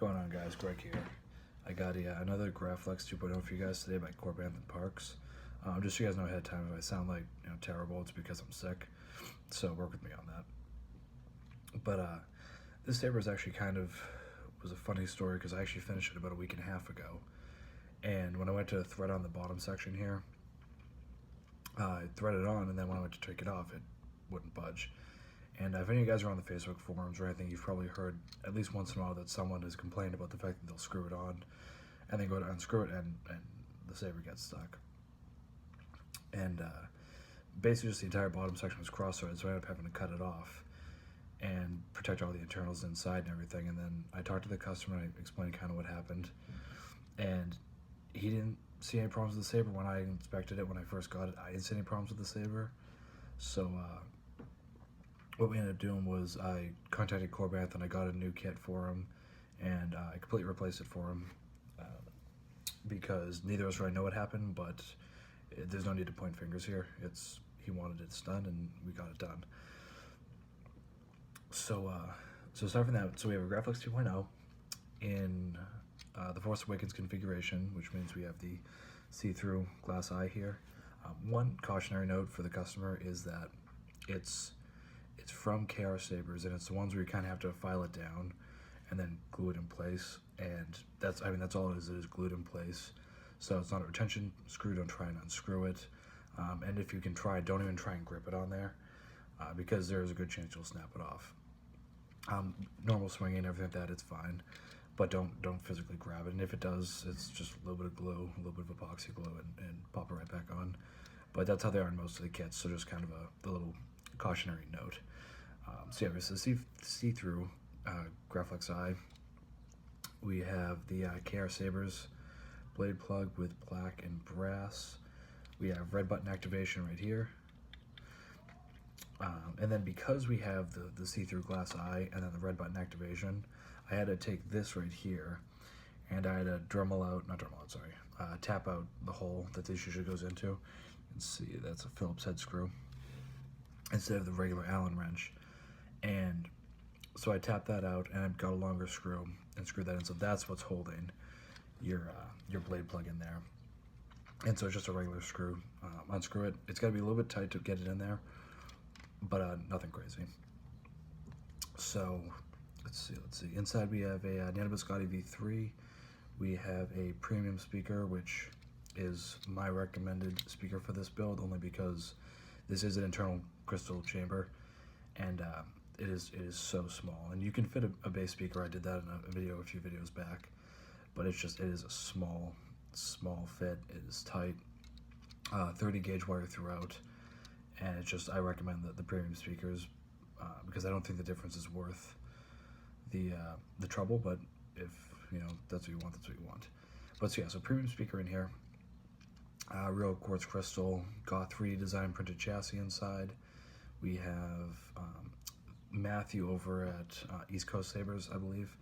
Going on, guys? Greg here. I got another Graflex 2.0 for you guys today by Corbin Parks. Just so you guys know ahead of time, if I sound like terrible, it's because I'm sick. So work with me on that. But this saber is actually was a funny story because I actually finished it about a week and a half ago. And when I went to thread on the bottom section here, I threaded on, and then when I went to take it off, it wouldn't budge. And if any of you guys are on the Facebook forums or anything, you've probably heard at least once in a while that someone has complained about the fact that they'll screw it on and then go to unscrew it and the saber gets stuck. And basically just the entire bottom section was cross-threaded, so I ended up having to cut it off and protect all the internals inside and everything. And then I talked to the customer and I explained kind of what happened. And he didn't see any problems with the saber when I inspected it when I first got it. I didn't see any problems with the saber. So what we ended up doing was I contacted Corbanth and I got a new kit for him, and I completely replaced it for him because neither of us really know what happened, but there's no need to point fingers here. He wanted it done and we got it done. So aside from that, so we have a Graflex 2.0 in the Force Awakens configuration, which means we have the see-through glass eye here. One cautionary note for the customer is that it's from KR Sabers, and it's the ones where you kind of have to file it down and then glue it in place, and that's all it is glued in place. So it's not a retention screw. Don't try and unscrew it, and if you can try, don't even try and grip it on there because there's a good chance you'll snap it off. Normal swinging and everything like that, it's fine, but don't physically grab it, and if it does, it's just a little bit of glue, a little bit of epoxy glue, and pop it right back on. But that's how they are in most of the kits, so just kind of a little cautionary note. So yeah, it's a see-through Graflex eye. We have the KR Sabers blade plug with black and brass. We have red button activation right here. And then because we have the see-through glass eye and then the red button activation, I had to take this right here and I had to tap out the hole that this usually goes into. And see, that's a Phillips head screw instead of the regular Allen wrench. And so I tapped that out and I've got a longer screw and screwed that in. So that's what's holding your blade plug in there. And so it's just a regular screw. Unscrew it. It's got to be a little bit tight to get it in there, but nothing crazy. So let's see. Inside we have a NBv3. We have a premium speaker, which is my recommended speaker for this build, only because this is an internal crystal chamber, and it is so small. And you can fit a bass speaker. I did that in a video a few videos back, but it is a small fit. It is tight, 30 gauge wire throughout, and I recommend the premium speakers because I don't think the difference is worth the trouble. But if that's what you want, that's what you want. But so yeah, so premium speaker in here. Real quartz crystal, Goth 3 design printed chassis inside. We have Matthew over at East Coast Sabers, I believe.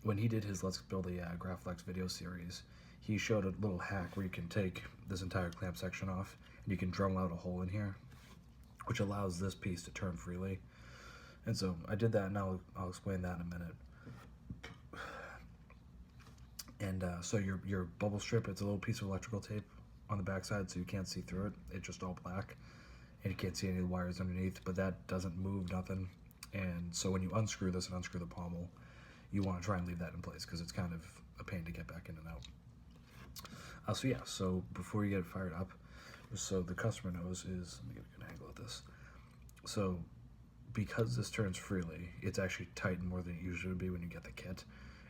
When he did his Let's Build a Graflex video series, he showed a little hack where you can take this entire clamp section off and you can Dremel out a hole in here, which allows this piece to turn freely. And so I did that, and I'll explain that in a minute. And so your bubble strip, it's a little piece of electrical tape on the backside, so you can't see through it. It's just all black, and you can't see any of the wires underneath, but that doesn't move, nothing. And so when you unscrew this and unscrew the pommel, you want to try and leave that in place because it's kind of a pain to get back in and out. So yeah, so before you get it fired up, so the customer knows let me get a good angle at this. So because this turns freely, it's actually tightened more than it usually would be when you get the kit.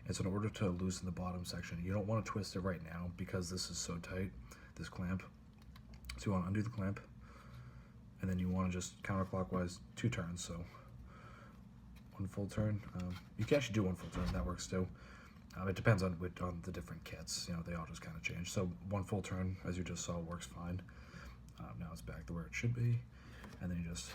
And so in order to loosen the bottom section, you don't want to twist it right now because this is so tight, this clamp. So you want to undo the clamp, and then you want to just counterclockwise 2 turns. So 1 full turn. You can actually do 1 full turn, that works too. It depends on the different kits. They all just kind of change. So 1 full turn, as you just saw, works fine. Now it's back to where it should be, and then you just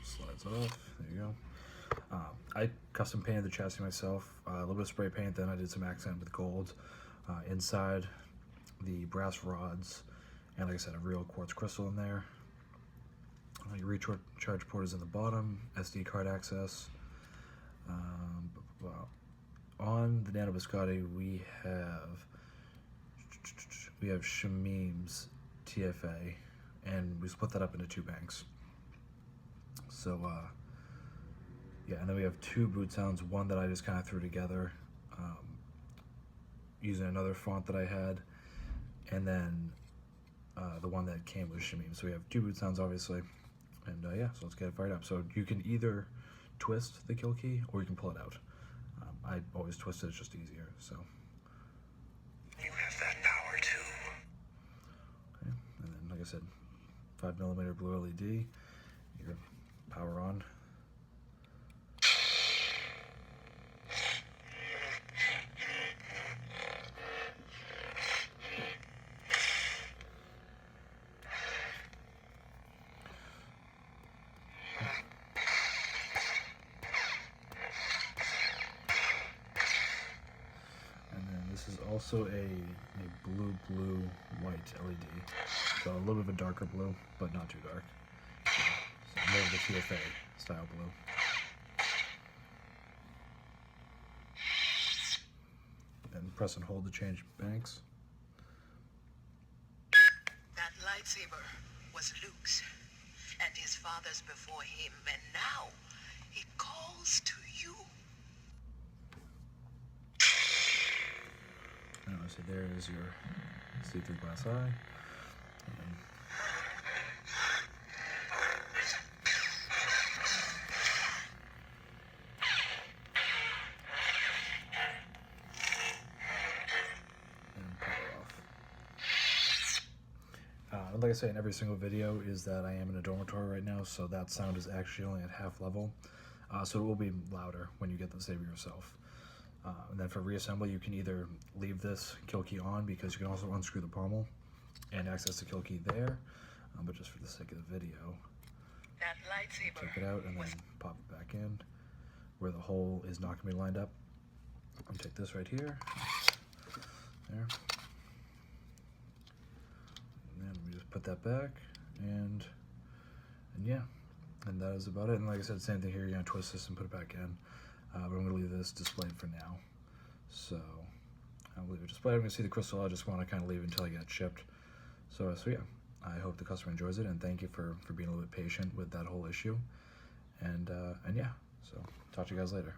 slides off. There you go. I custom painted the chassis myself, a little bit of spray paint, then I did some accent with gold inside the brass rods and like I said, a real quartz crystal in there. Your recharge port is in the bottom, SD card access. Well, on the Nano Biscotti, we have Shamim's TFA, and we split that up into 2 banks. So yeah, and then we have 2 boot sounds, one that I just kind of threw together using another font that I had, and then the one that came with Shamim. So we have 2 boot sounds, obviously, and yeah, so let's get it fired up. So you can either twist the kill key or you can pull it out. I always twist it, it's just easier. So you have that power too. Okay, and then like I said, 5mm blue LED, your power on. This is also a blue white LED, so a little bit of a darker blue, but not too dark. So more of the TFA style blue. And press and hold to change banks. That lightsaber was Luke's and his father's before him, and now it calls to you. So there is your see-through glass eye. And power off. Like I say in every single video is that I am in a dormitory right now, so that sound is actually only at half level. So it will be louder when you get the saber yourself. And then for reassembly, you can either leave this kill key on, because you can also unscrew the pommel and access the kill key there, but just for the sake of the video, that lightsaber, take it out and then pop it back in where the hole is not going to be lined up. And take this right here, there, and then we just put that back, and yeah, and that is about it. And like I said, same thing here, you're going to twist this and put it back in. But I'm going to leave this displayed for now. So I'll leave it displayed. I'm going to see the crystal. I just want to kind of leave it until I get it shipped. So yeah, I hope the customer enjoys it, and thank you for being a little bit patient with that whole issue. And yeah, so talk to you guys later.